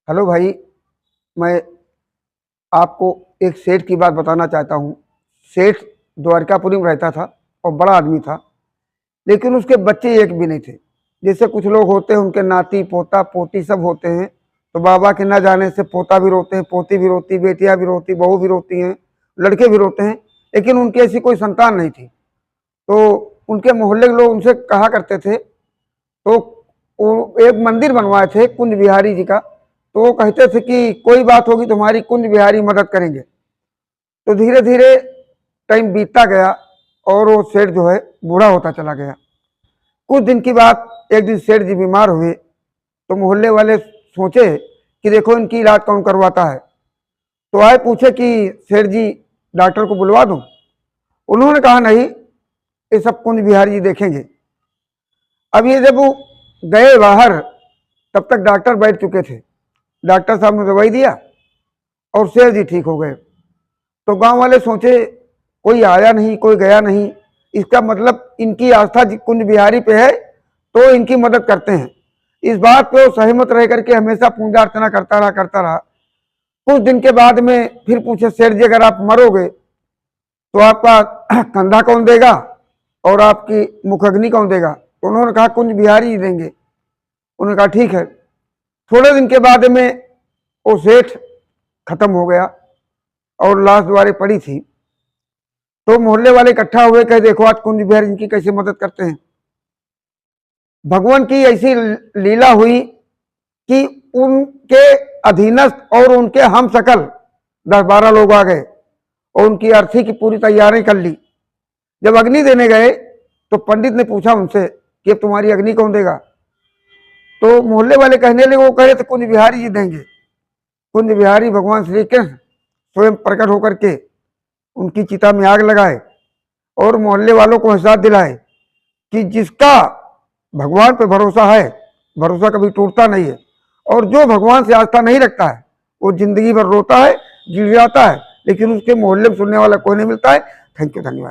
Hello भाई। मैं आपको एक सेठ की बात बताना चाहता हूँ। सेठ द्वारकापुरी में रहता था और बड़ा आदमी था, लेकिन उसके बच्चे एक भी नहीं थे। जैसे कुछ लोग होते हैं उनके नाती पोता पोती सब होते हैं, तो बाबा के न जाने से पोता भी रोते हैं, पोती भी रोती, बेटियां भी रोती, बहू भी रोती हैं, लड़के भी रोते हैं, लेकिन उनकी ऐसी कोई संतान नहीं थी। तो उनके मोहल्ले के लोग उनसे कहा करते थे। तो वो एक मंदिर बनवाए थे कुंज बिहारी जी का। तो वो कहते थे कि कोई बात होगी तुम्हारी कुंज बिहारी मदद करेंगे। तो धीरे धीरे टाइम बीतता गया और वो सेठ जो है बूढ़ा होता चला गया। कुछ दिन की बात, एक दिन सेठ जी बीमार हुए। तो मोहल्ले वाले सोचे कि देखो इनकी इलाज कौन करवाता है। तो आए पूछे कि सेठ जी डॉक्टर को बुलवा दूं। उन्होंने कहा नहीं, ये सब कुंज बिहारी जी देखेंगे। अब ये जब वो गए बाहर, तब तक डॉक्टर बैठ चुके थे। डॉक्टर साहब ने दवाई दिया और सेठ जी ठीक हो गए। तो गांव वाले सोचे कोई आया नहीं, कोई गया नहीं, इसका मतलब इनकी आस्था कुंज बिहारी पे है, तो इनकी मदद करते हैं। इस बात पे वो सहमत रह करके हमेशा पूजा अर्चना करता रहा। कुछ दिन के बाद में फिर पूछे, सेठ जी अगर आप मरोगे तो आपका कंधा कौन देगा और आपकी मुखअग्नि कौन देगा? तो उन्होंने कहा कुंज बिहारी ही देंगे। उन्होंने कहा ठीक है। थोड़े दिन के बाद में वो सेठ खत्म हो गया और लाश द्वारे पड़ी थी। तो मोहल्ले वाले इकट्ठा हुए, कहे देखो आज कुंज बिहारी इनकी कैसे मदद करते हैं। भगवान की ऐसी लीला हुई कि उनके अधीनस्थ और उनके हम सकल 10-12 लोग आ गए और उनकी अर्थी की पूरी तैयारी कर ली। जब अग्नि देने गए तो पंडित ने पूछा उनसे कि अब तुम्हारी अग्नि कौन देगा? तो मोहल्ले वाले कहने लगे, वो कह रहे थे कुंज बिहारी जी देंगे। कुंज बिहारी भगवान श्री कृष्ण स्वयं प्रकट होकर के उनकी चिता में आग लगाए और मोहल्ले वालों को एहसास दिलाए कि जिसका भगवान पे भरोसा है, भरोसा कभी टूटता नहीं है। और जो भगवान से आस्था नहीं रखता है वो जिंदगी भर रोता है, गिड़गिड़ाता है, लेकिन उसके मोहल्ले में सुनने वाला कोई नहीं मिलता है। थैंक यू, धन्यवाद।